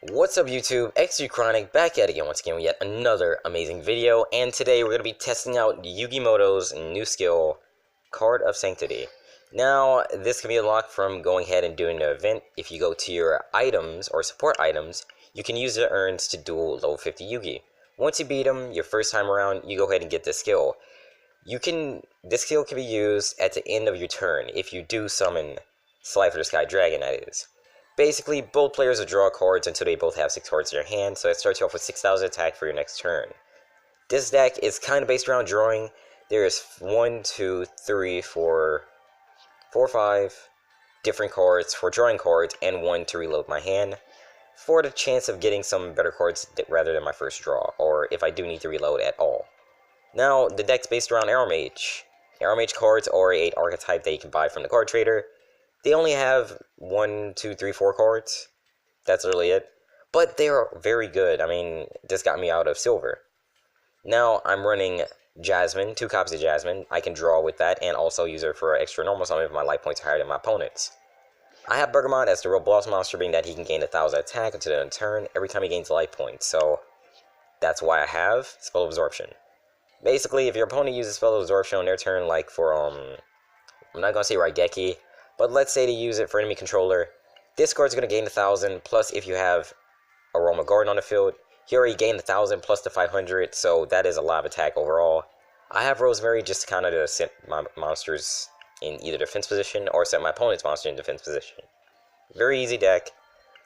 What's up YouTube, XU Chronic back at it again once again with yet another amazing video, and today we're going to be testing out Yugimoto's new skill, Card of Sanctity. Now, this can be unlocked from going ahead and doing an event. If you go to your items or support items, you can use the urns to duel level 50 Yugi. Once you beat them, your first time around, you go ahead and get this skill. This skill can be used at the end of your turn if you do summon Slifer the Sky Dragon, that is. Basically, both players will draw cards until they both have 6 cards in their hand, so that starts you off with 6,000 attack for your next turn. This deck is kind of based around drawing. There's 1, 2, 3, 4, 5 different cards for drawing cards, and 1 to reload my hand, for the chance of getting some better cards rather than my first draw, or if I do need to reload at all. Now, the deck's based around Arrow Mage. Arrow Mage cards are an archetype that you can buy from the card trader. They only have 1, 2, 3, 4 cards. That's really it. But they are very good. I mean, this got me out of silver. Now, I'm running Jasmine, 2 copies of Jasmine. I can draw with that and also use her for extra normal summon if my life points are higher than my opponent's. I have Bergamot as the real boss monster, being that he can gain 1,000 attack until the end of turn every time he gains life points. So, that's why I have Spell Absorption. Basically, if your opponent uses Spell Absorption on their turn, like for, I'm not going to say Raigeki, but let's say to use it for enemy controller, this card's going to gain 1,000, plus if you have Aroma Garden on the field, he already gained 1,000 plus the 500, so that is a lot of attack overall. I have Rosemary just kind of to set my monsters in either defense position or set my opponent's monster in defense position. Very easy deck.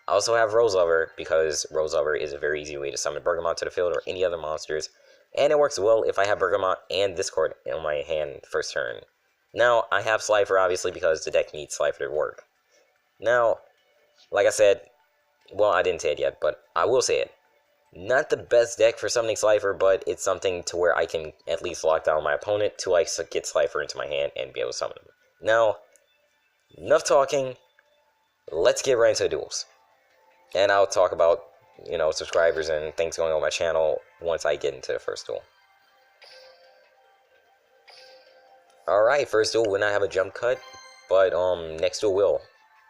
I also have Rose Lover, because Rose Lover is a very easy way to summon Bergamot to the field or any other monsters, and it works well if I have Bergamot and this card in my hand first turn. Now, I have Slifer, obviously, because the deck needs Slifer to work. Now, like I said, well, I didn't say it yet, but I will say it. Not the best deck for summoning Slifer, but it's something to where I can at least lock down my opponent to like get Slifer into my hand and be able to summon him. Now, enough talking, let's get right into the duels. And I'll talk about, subscribers and things going on my channel once I get into the first duel. Alright, first duel will not have a jump cut, but next duel will,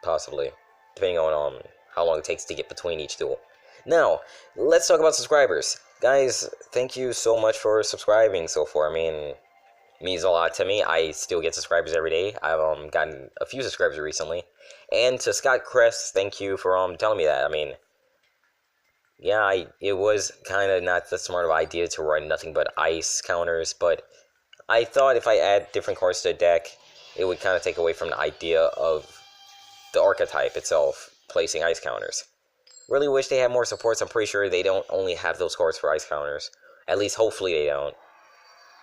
possibly, depending on how long it takes to get between each duel. Now, let's talk about subscribers. Guys, thank you so much for subscribing so far. I mean, it means a lot to me. I still get subscribers every day. I've gotten a few subscribers recently. And to Scott Crest, thank you for telling me that. I mean, yeah, it was kind of not the smart of idea to run nothing but ice counters, but I thought if I add different cards to the deck, it would kind of take away from the idea of the archetype itself, placing ice counters. Really wish they had more supports. I'm pretty sure they don't only have those cards for ice counters. At least, hopefully they don't.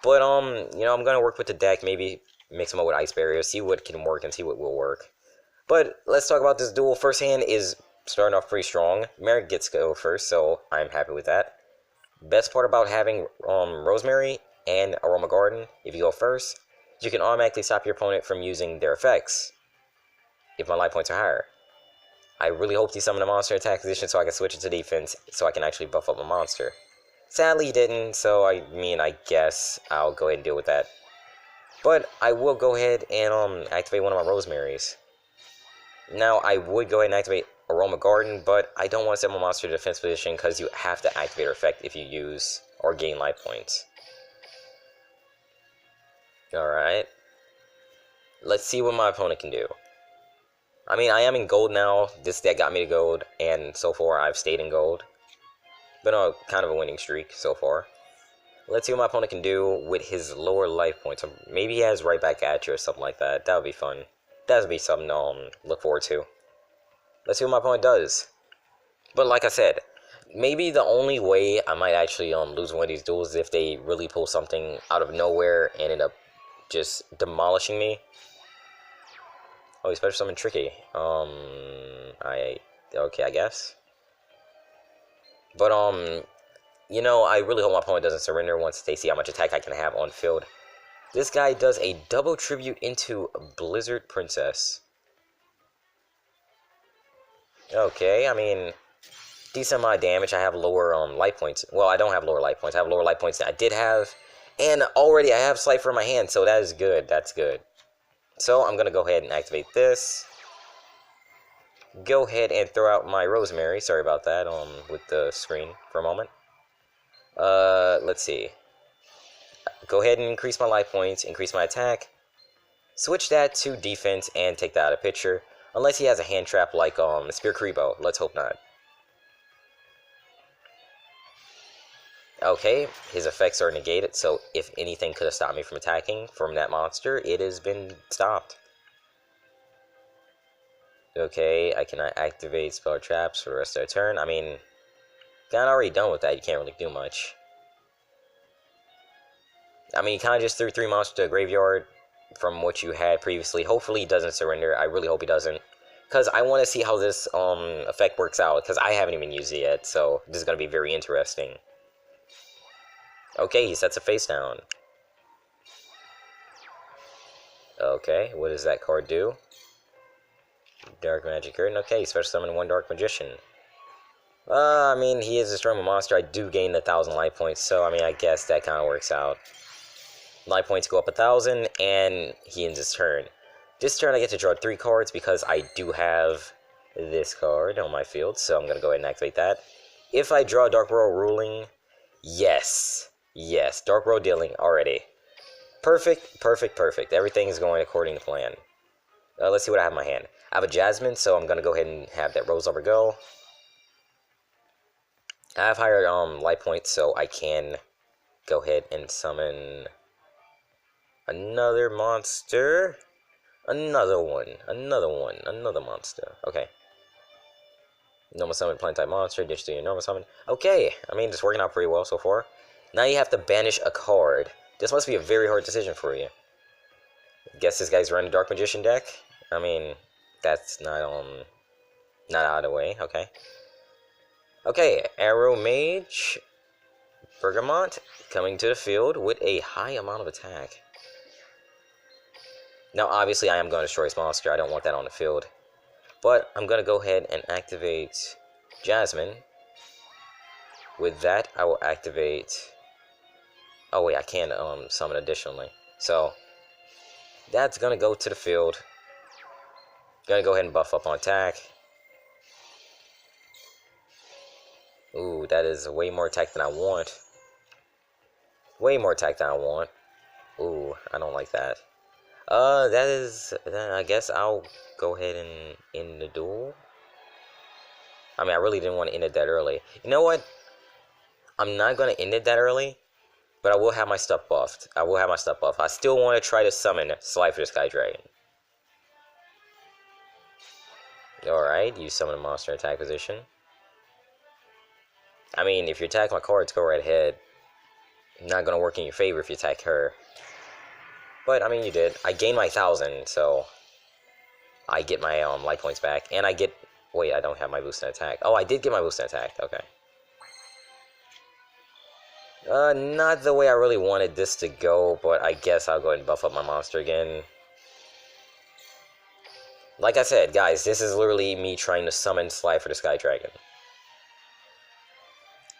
But, I'm going to work with the deck, maybe mix them up with ice barriers, see what can work and see what will work. But, let's talk about this duel. First hand is starting off pretty strong. Merrick gets to go first, so I'm happy with that. Best part about having Rosemary and Aroma Garden, if you go first, you can automatically stop your opponent from using their effects if my life points are higher. I really hope he summoned a monster attack position so I can switch it to defense so I can actually buff up my monster. Sadly he didn't, so I guess I'll go ahead and deal with that. But I will go ahead and activate one of my Rosemaries. Now I would go ahead and activate Aroma Garden, but I don't want to set my monster to defense position because you have to activate her effect if you use or gain life points. Alright. Let's see what my opponent can do. I mean, I am in gold now. This deck got me to gold, and so far I've stayed in gold. Been on kind of a winning streak so far. Let's see what my opponent can do with his lower life points. Maybe he has right back at you or something like that. That would be fun. That would be something to look forward to. Let's see what my opponent does. But like I said, maybe the only way I might actually lose one of these duels is if they really pull something out of nowhere and end up just demolishing me. Oh, he special summoned Tricky. Okay, I guess. But, I really hope my opponent doesn't surrender once they see how much attack I can have on field. This guy does a double tribute into Blizzard Princess. Okay, I mean, decent amount of damage. I have lower, life points. Well, I don't have lower life points. I have lower life points than I did have. And already I have Slifer in my hand, so that is good. That's good. So I'm going to go ahead and activate this. go ahead and throw out my Rosemary. Sorry about that, with the screen for a moment. Let's see. Go ahead and increase my life points, increase my attack, switch that to defense, and take that out of picture. Unless he has a hand trap like, Spear Karibo. Let's hope not. Okay, his effects are negated, so if anything could have stopped me from attacking from that monster, it has been stopped. Okay, I cannot activate spell traps for the rest of the turn. I mean, got already done with that, you can't really do much. I mean, you kind of just threw 3 monsters to the graveyard from what you had previously. Hopefully he doesn't surrender. I really hope he doesn't. Because I want to see how this effect works out, because I haven't even used it yet, so this is going to be very interesting. Okay, he sets a face down. Okay, what does that card do? Dark Magic Curtain. Okay, special summon 1 Dark Magician. I mean, he is a stronger monster. I do gain 1,000 life points, so I mean, I guess that kind of works out. Life points go up 1,000, and he ends his turn. This turn I get to draw 3 cards because I do have this card on my field, so I'm going to go ahead and activate that. If I draw Dark World Ruling, yes, Dark World Dealing already. Perfect. Everything is going according to plan. Let's see what I have in my hand. I have a Jasmine, so I'm going to go ahead and have that Rose Lover go. I have higher life points, so I can go ahead and summon another monster. Another monster. Okay. Normal summon plant type monster, ditch to your normal summon. Okay, I mean, it's working out pretty well so far. Now you have to banish a card. This must be a very hard decision for you. Guess this guy's running a Dark Magician deck. I mean, that's not out of the way. Okay. Okay, Arrow Mage Bergamot coming to the field with a high amount of attack. Now, obviously, I am going to destroy this monster. I don't want that on the field. But I'm going to go ahead and activate Jasmine. With that, I will activate... Oh, wait, I can summon additionally. So, that's going to go to the field. Going to go ahead and buff up on attack. Ooh, that is way more attack than I want. Ooh, I don't like that. Then I guess I'll go ahead and end the duel. I mean, I really didn't want to end it that early. You know what? I'm not going to end it that early, but I will have my stuff buffed. I still want to try to summon Slifer the Sky Dragon. Alright, you summon a monster in attack position. I mean, if you attack my cards, go right ahead. Not going to work in your favor if you attack her. But, I mean, you did. I gained my 1,000, so I get my life points back. And I get... Wait, I don't have my boost in attack. Oh, I did get my boost in attack. Okay. Not the way I really wanted this to go, but I guess I'll go ahead and buff up my monster again. Like I said, guys, this is literally me trying to summon Slifer the Sky Dragon.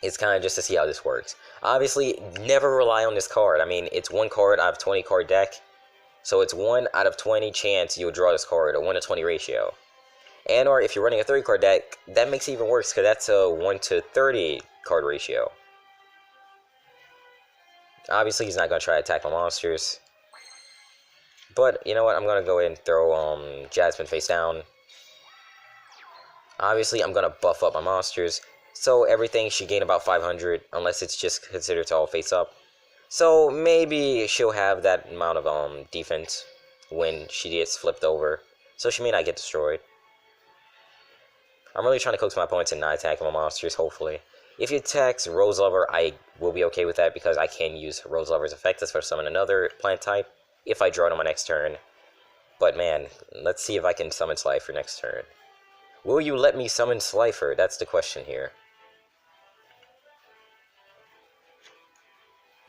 It's kind of just to see how this works. Obviously, never rely on this card. I mean, it's 1 card out of 20 card deck. So it's 1 out of 20 chance you'll draw this card, a 1 to 20 ratio. And or if you're running a 30 card deck, that makes it even worse because that's a 1 to 30 card ratio. Obviously, he's not going to try to attack my monsters. But, you know what, I'm going to go ahead and throw Jasmine face down. Obviously, I'm going to buff up my monsters. So everything should gain about 500, unless it's just considered to all face up. So maybe she'll have that amount of defense when she gets flipped over. So she may not get destroyed. I'm really trying to coax my opponents and not attacking my monsters, hopefully. If he attacks Rose Lover, I will be okay with that because I can use Rose Lover's effect as for summon another plant type if I draw it on my next turn. But man, let's see if I can summon Slifer next turn. Will you let me summon Slifer? That's the question here.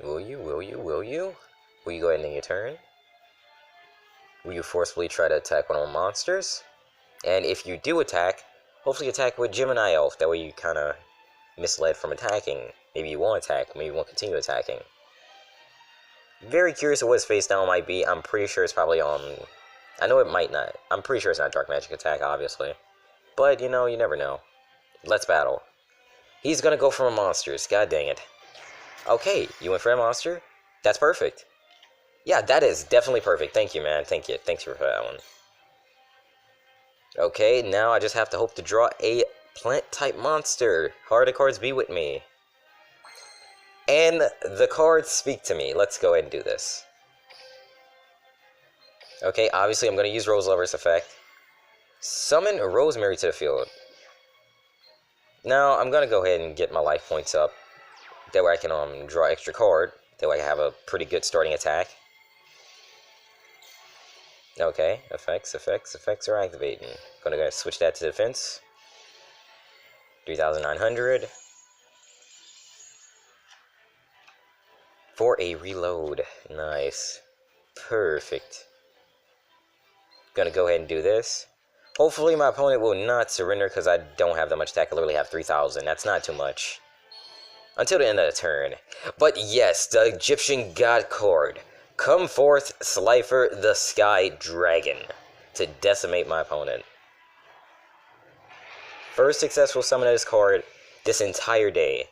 Will you? Will you go ahead and end your turn? Will you forcefully try to attack one of my monsters? And if you do attack, hopefully attack with Gemini Elf. That way you kind of misled from attacking. Maybe you won't attack, maybe you won't continue attacking. Very curious of what his face down might be. I'm pretty sure it's probably I know it might not. I'm pretty sure it's not Dark Magic Attack, obviously. But, you know, you never know. Let's battle. He's gonna go for monsters. God dang it. Okay, you went for a monster? That's perfect. Yeah, that is definitely perfect. Thank you, man. Thank you. Thanks for that one. Okay, now I just have to hope to draw a plant-type monster. Heart of cards be with me. And the cards speak to me. Let's go ahead and do this. Okay, obviously I'm going to use Rose Lover's effect. Summon Rosemary to the field. Now, I'm going to go ahead and get my life points up. That way I can draw extra card. That way I have a pretty good starting attack. Okay, effects are activating. Gonna go switch that to defense. 3,900. For a reload. Nice. Perfect. Gonna go ahead and do this. Hopefully my opponent will not surrender because I don't have that much attack. I literally have 3,000. That's not too much. Until the end of the turn. But yes, the Egyptian God card. Come forth, Slifer the Sky Dragon, to decimate my opponent. First successful summon of this card this entire day.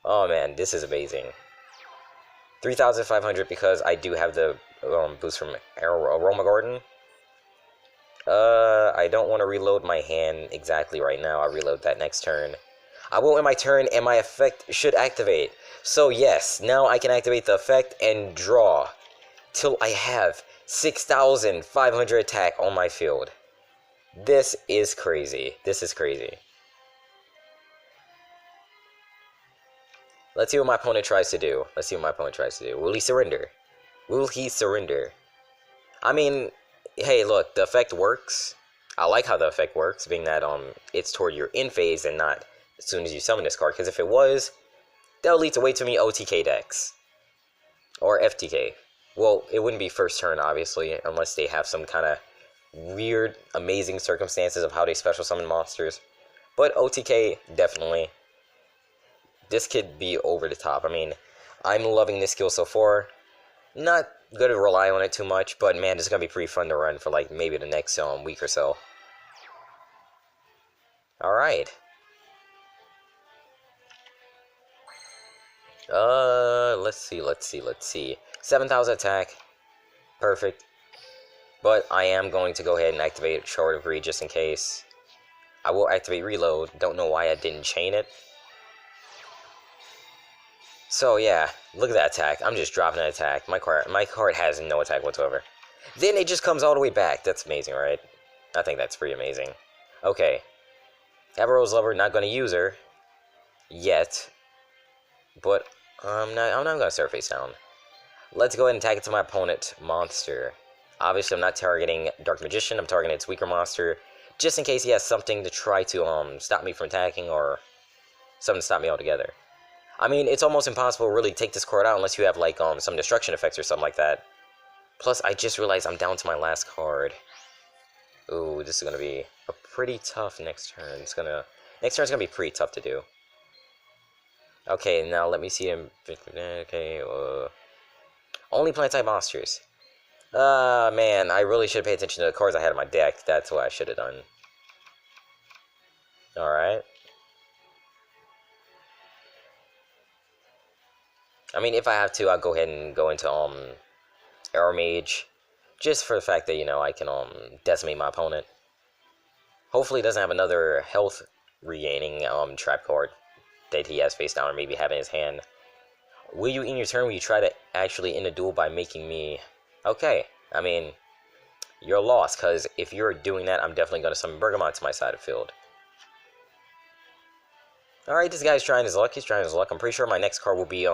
Oh man, this is amazing. 3,500 because I do have the boost from Aroma Garden. I don't want to reload my hand exactly right now. I'll reload that next turn. I will in my turn, and my effect should activate. So yes, now I can activate the effect and draw till I have 6,500 attack on my field. This is crazy. This is crazy. Let's see what my opponent tries to do. Let's see what my opponent tries to do. Will he surrender? Will he surrender? I mean, hey, look, the effect works. I like how the effect works, being that it's toward your end phase and not as soon as you summon this card. Because if it was, that would lead to way too many OTK decks. Or FTK. Well, it wouldn't be first turn, obviously, unless they have some kind of weird, amazing circumstances of how they special summon monsters. But OTK, definitely. This could be over the top. I mean, I'm loving this skill so far. Not gonna rely on it too much, but man, it's gonna be pretty fun to run for like maybe the next week or so. Alright. Let's see. 7,000 attack. Perfect. But I am going to go ahead and activate Shard of Greed just in case. I will activate Reload. Don't know why I didn't chain it. So yeah, look at that attack. I'm just dropping an attack. My card has no attack whatsoever. Then it just comes all the way back. That's amazing, right? I think that's pretty amazing. Okay. Have a Rose Lover, not going to use her. Yet. But I'm not going to start face down. Let's go ahead and tag it to my opponent, monster. Obviously, I'm not targeting Dark Magician. I'm targeting its weaker monster. Just in case he has something to try to stop me from attacking or something to stop me altogether. I mean, it's almost impossible to really take this card out unless you have, like, some destruction effects or something like that. Plus, I just realized I'm down to my last card. Ooh, this is going to be a pretty tough next turn. Next turn's going to be pretty tough to do. Okay, now let me see him. Okay, only plant-type monsters. Man, I really should pay attention to the cards I had in my deck. That's what I should have done. Alright. I mean, if I have to, I'll go ahead and go into, Arrow Mage. Just for the fact that, you know, I can, decimate my opponent. Hopefully he doesn't have another health regaining, trap card that he has face down or maybe have in his hand. Will you, in your turn, will you try to actually end a duel by making me... Okay, I mean, you're lost, because if you're doing that, I'm definitely going to summon Bergamot to my side of the field. Alright, this guy's trying his luck. He's trying his luck. I'm pretty sure my next card will be,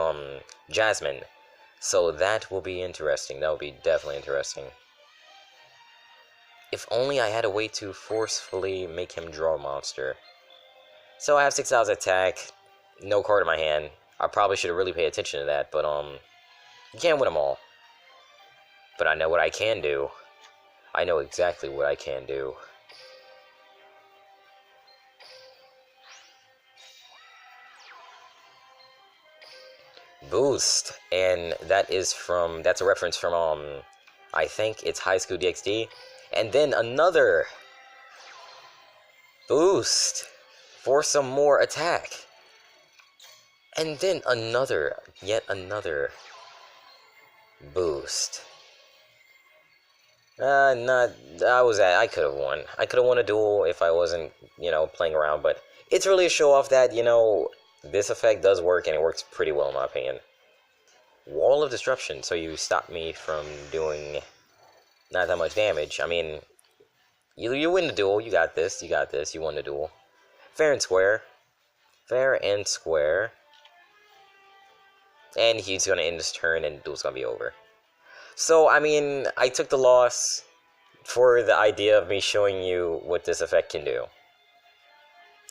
Jasmine. So that will be interesting. That will be definitely interesting. If only I had a way to forcefully make him draw a monster. So I have 6,000 attack. No card in my hand. I probably should have really paid attention to that, but, you can't win them all. But I know what I can do. I know exactly what I can do. Boost, and that's a reference from I think it's High School DxD, and then another Boost for some more attack. And then yet another boost. I could have won. I could have won a duel if I wasn't, playing around, but it's really a show off that, this effect does work, and it works pretty well in my opinion. Wall of Disruption, so you stop me from doing not that much damage. I mean, you win the duel, you got this, you won the duel. Fair and square. Fair and square. And he's gonna end his turn, and the duel's gonna be over. So, I mean, I took the loss for the idea of me showing you what this effect can do.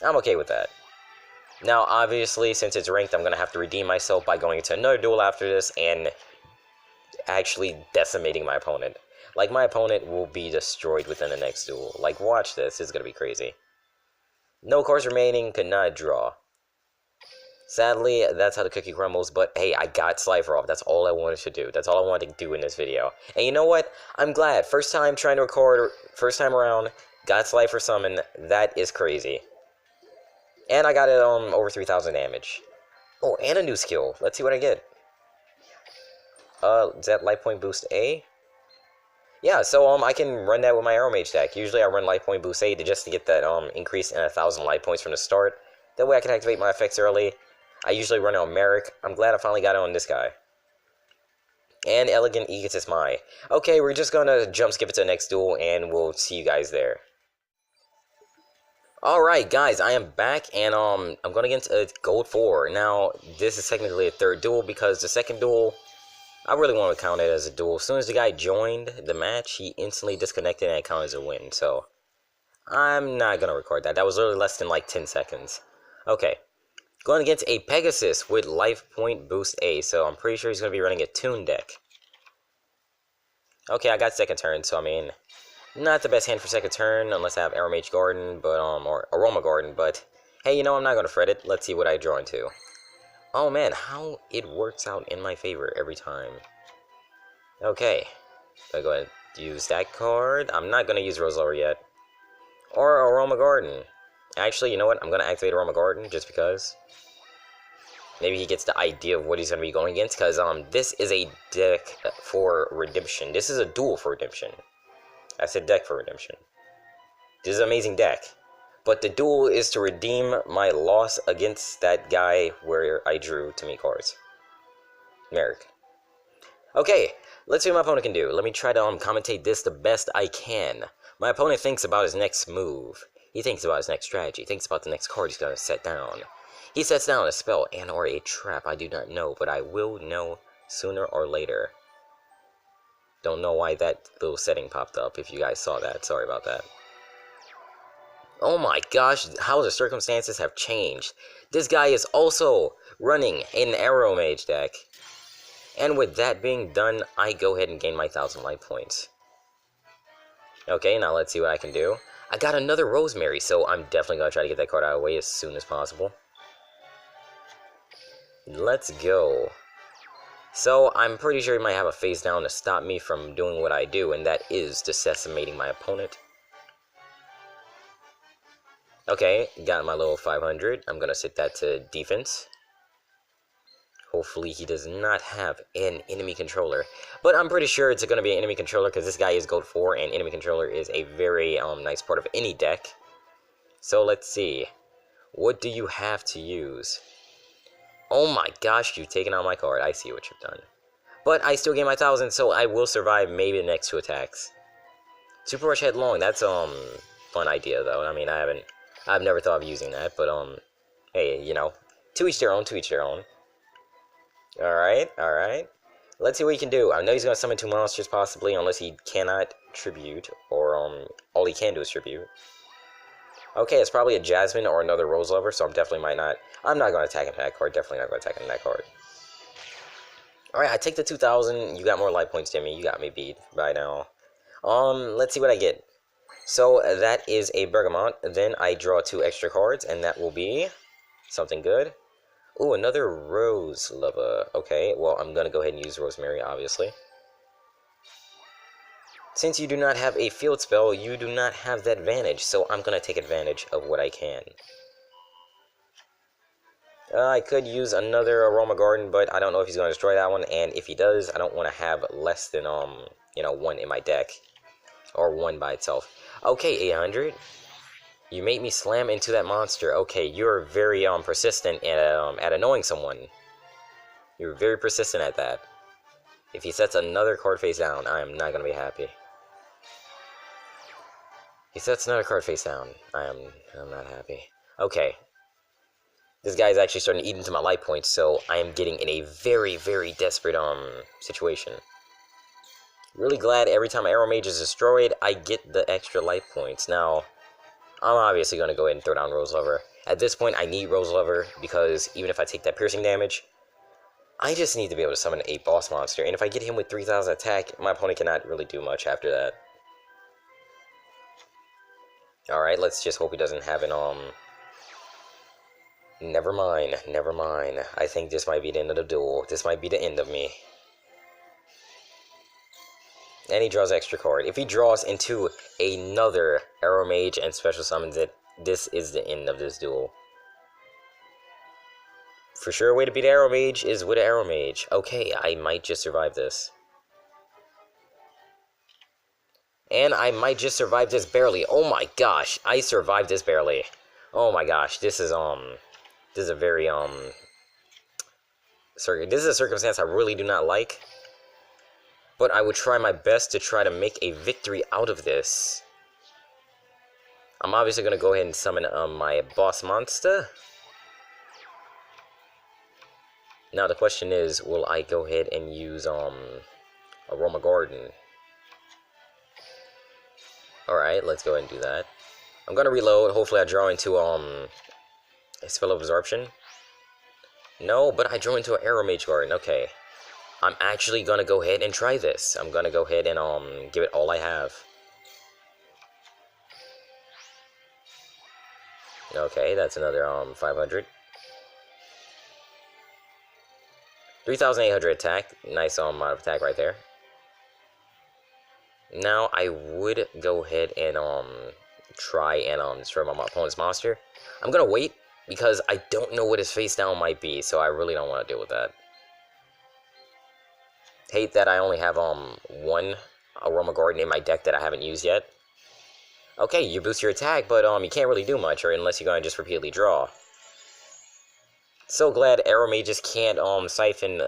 I'm okay with that. Now, obviously, since it's ranked, I'm going to have to redeem myself by going into another duel after this and actually decimating my opponent. Like, my opponent will be destroyed within the next duel. Like, watch this. It's going to be crazy. No cards remaining, could not draw. Sadly, that's how the cookie crumbles, but hey, I got Slifer off. That's all I wanted to do. That's all I wanted to do in this video. And you know what? I'm glad. First time trying to record, first time around, got Slifer summon. That is crazy. And I got it over 3,000 damage. Oh, and a new skill. Let's see what I get. Is that Life Point Boost A? Yeah, so I can run that with my Arrow Mage deck. Usually I run Life Point Boost A just to get that increase in 1,000 life points from the start. That way I can activate my effects early. I usually run it on Merrick. I'm glad I finally got it on this guy. And Elegant Egotist Mai. Okay, we're just gonna jump skip it to the next duel, and we'll see you guys there. Alright, guys, I am back, and I'm gonna get into Gold 4. Now, this is technically a third duel, because the second duel, I really want to count it as a duel. As soon as the guy joined the match, he instantly disconnected, and it counted as a win, so I'm not gonna record that. That was literally less than, like, 10 seconds. Okay. Going against a Pegasus with Life Point Boost A, so I'm pretty sure he's going to be running a Toon deck. Okay, I got second turn, so I mean, not the best hand for second turn, unless I have Arrow Mage Garden, but, or Aroma Garden, but, hey, I'm not going to fret it. Let's see what I draw into. Oh man, how it works out in my favor every time. Okay, I'm going to go ahead and use that card. I'm not going to use Rose Lover yet. Or Aroma Garden. Actually, you know what? I'm going to activate Aroma Garden, just because. Maybe he gets the idea of what he's going to be going against, because this is a deck for redemption. This is a duel for redemption. I said deck for redemption. This is an amazing deck. But the duel is to redeem my loss against that guy where I drew too many cards. Merrick. Okay, let's see what my opponent can do. Let me try to commentate this the best I can. My opponent thinks about his next move. He thinks about his next strategy. He thinks about the next card he's going to set down. He sets down a spell and or a trap I do not know, but I will know sooner or later. Don't know why that little setting popped up, if you guys saw that. Sorry about that. Oh my gosh, how the circumstances have changed. This guy is also running an Arrow Mage deck. And with that being done, I go ahead and gain my 1,000 life points. Okay, now let's see what I can do. I got another Rosemary, so I'm definitely going to try to get that card out of the way as soon as possible. Let's go. So, I'm pretty sure he might have a face down to stop me from doing what I do, and that is decimating my opponent. Okay, got my little 500. I'm gonna set that to defense. Hopefully he does not have an enemy controller. But I'm pretty sure it's gonna be an enemy controller, because this guy is gold 4, and enemy controller is a very nice part of any deck. So, let's see. What do you have to use? Oh my gosh, you've taken out my card. I see what you've done. But I still gain my 1,000, so I will survive maybe the next 2 attacks. Super Rush Headlong, that's fun idea though. I mean, I've never thought of using that, but hey, to each their own, to each their own. Alright. Let's see what he can do. I know he's gonna summon 2 monsters possibly, unless he cannot tribute, or all he can do is tribute. Okay, it's probably a Jasmine or another Rose Lover, so I'm not going to attack him that card, definitely not going to attack him that card. Alright, I take the 2,000, you got more life points than me, you got me beat by now. Let's see what I get. So, that is a Bergamot, then I draw 2 extra cards, and that will be something good. Ooh, another Rose Lover. Okay, well, I'm going to go ahead and use Rosemary, obviously. Since you do not have a field spell, you do not have that advantage, so I'm gonna take advantage of what I can. I could use another Aroma Garden, but I don't know if he's gonna destroy that one, and if he does, I don't want to have less than, one in my deck. Or one by itself. Okay, 800. You made me slam into that monster. Okay, you're very, persistent at annoying someone. You're very persistent at that. If he sets another card face down, I am not gonna be happy. He sets another card face down. I'm not happy. Okay. This guy's actually starting to eat into my life points, so I am getting in a very, very desperate situation. Really glad every time Arrow Mage is destroyed, I get the extra life points. Now, I'm obviously going to go ahead and throw down Rose Lover. At this point, I need Rose Lover, because even if I take that piercing damage, I just need to be able to summon a boss monster. And if I get him with 3,000 attack, my opponent cannot really do much after that. Alright, let's just hope he doesn't have an, Never mind, never mind. I think this might be the end of the duel. This might be the end of me. And he draws extra card. If he draws into another Arrow Mage and special summons it, this is the end of this duel. For sure, a way to beat Arrow Mage is with an Arrow Mage. Okay, I might just survive this. And I might just survive this barely. Oh my gosh, I survived this barely. Oh my gosh, this is a very, this is a circumstance I really do not like. But I would try my best to try to make a victory out of this. I'm obviously going to go ahead and summon my boss monster. Now the question is, will I go ahead and use Aroma Garden? Alright, let's go ahead and do that. I'm gonna reload. Hopefully I draw into a Spell of Absorption. No, but I draw into an Arrow Mage Garden. Okay. I'm actually gonna go ahead and try this. I'm gonna go ahead and give it all I have. Okay, that's another 500. 3,800 attack. Nice amount of attack right there. Now I would go ahead and try and destroy my opponent's monster. I'm gonna wait because I don't know what his face down might be, so I really don't want to deal with that. Hate that I only have one Aroma Garden in my deck that I haven't used yet. Okay, you boost your attack, but you can't really do much, or unless you're gonna just repeatedly draw. So glad Arrow Mages can't siphon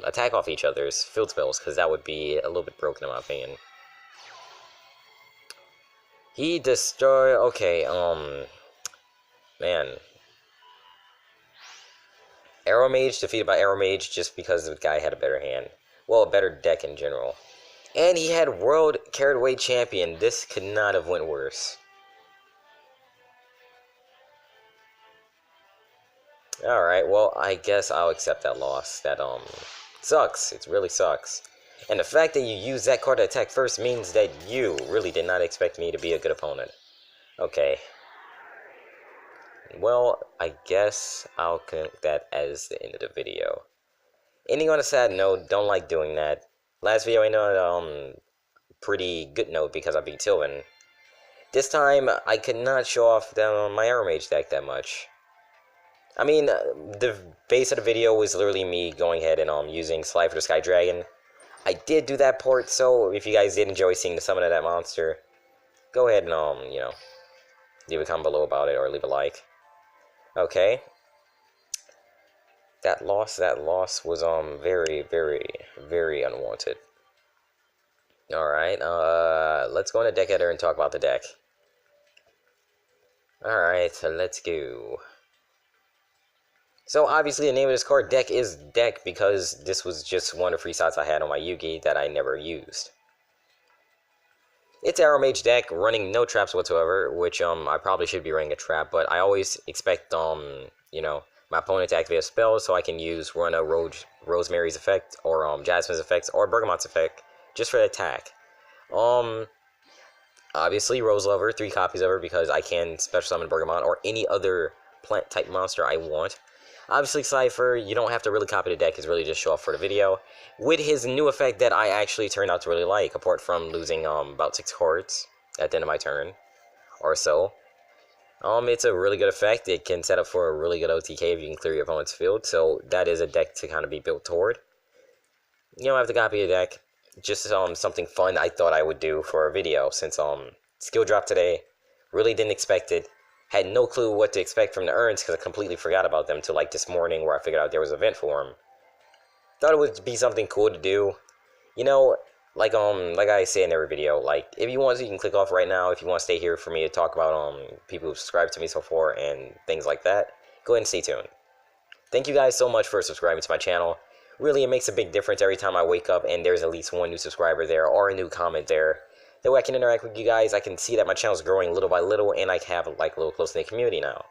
attack off each other's field spells, because that would be a little bit broken in my opinion. He destroy. Okay, man. Arrow Mage defeated by Arrow Mage just because the guy had a better hand. Well, a better deck in general. And he had World Carried Away Champion. This could not have went worse. Alright, well, I guess I'll accept that loss. That, sucks. It really sucks. And the fact that you use that card to attack first means that you really did not expect me to be a good opponent. Okay. Well, I guess I'll count that as the end of the video. Ending on a sad note, don't like doing that. Last video I know pretty good note because I beat Sylvan. This time, I could not show off my Arrow Mage deck that much. I mean, the base of the video was literally me going ahead and using Slide for the Sky Dragon. I did do that part, so if you guys did enjoy seeing the summon of that monster, go ahead and, leave a comment below about it or leave a like. Okay. That loss was, very, very, very unwanted. Alright, let's go into Deck Editor and talk about the deck. Alright, so let's go. So obviously the name of this card deck is Deck because this was just one of the free slots I had on my Yugi that I never used. It's Arrow Mage deck running no traps whatsoever, which I probably should be running a trap, but I always expect my opponent to activate a spell so I can run a Rosemary's effect or Jasmine's effect or Bergamot's effect just for the attack. Obviously Rose Lover, 3 copies of her because I can special summon Bergamot or any other plant type monster I want. Obviously, Cypher, you don't have to really copy the deck, it's really just show off for the video. With his new effect that I actually turned out to really like, apart from losing about 6 cards at the end of my turn, or so. It's a really good effect. It can set up for a really good OTK if you can clear your opponent's field, so that is a deck to kind of be built toward. You don't have to copy a deck, just something fun I thought I would do for a video, since skill drop today, really didn't expect it. Had no clue what to expect from the urns because I completely forgot about them till like this morning where I figured out there was an event for them. Thought it would be something cool to do. You know, like I say in every video, like if you want to, you can click off right now. If you want to stay here for me to talk about people who subscribed to me so far and things like that, go ahead and stay tuned. Thank you guys so much for subscribing to my channel. Really, it makes a big difference every time I wake up and there's at least one new subscriber there or a new comment there. That way I can interact with you guys, I can see that my channel is growing little by little, and I have like a little close-knit community now.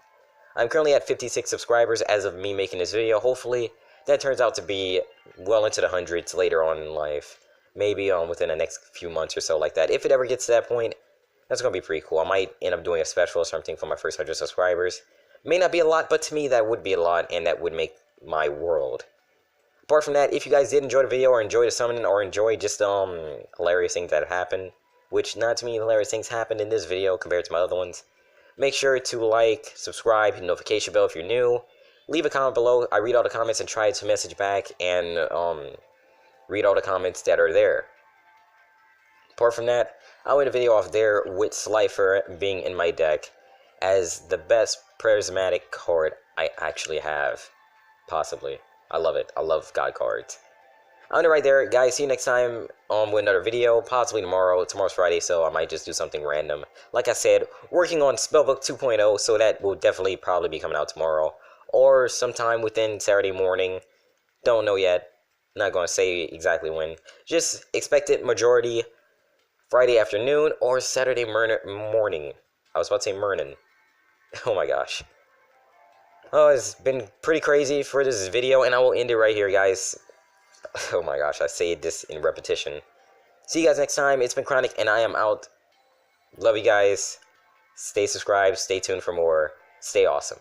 I'm currently at 56 subscribers as of me making this video. Hopefully, that turns out to be well into the hundreds later on in life. Maybe within the next few months or so like that. If it ever gets to that point, that's going to be pretty cool. I might end up doing a special or something for my first 100 subscribers. May not be a lot, but to me that would be a lot, and that would make my world. Apart from that, if you guys did enjoy the video or enjoy the summoning or enjoy just hilarious things that happen, which not too many hilarious things happened in this video compared to my other ones, make sure to like, subscribe, hit the notification bell if you're new, leave a comment below. I read all the comments and try to message back and read all the comments that are there. Apart from that, I'll end the video off there with Slifer being in my deck as the best prismatic card I actually have, possibly. I love it. I love God cards. I'll end it right there, guys. See you next time with another video, possibly tomorrow. Tomorrow's Friday, so I might just do something random. Like I said, working on Spellbook 2.0, so that will definitely probably be coming out tomorrow. Or sometime within Saturday morning. Don't know yet. Not going to say exactly when. Just expect it majority Friday afternoon or Saturday morning. I was about to say morning. Oh my gosh. Oh, it's been pretty crazy for this video, and I will end it right here, guys. Oh my gosh, I say this in repetition. See you guys next time. It's been Chronic, and I am out. Love you guys. Stay subscribed. Stay tuned for more. Stay awesome.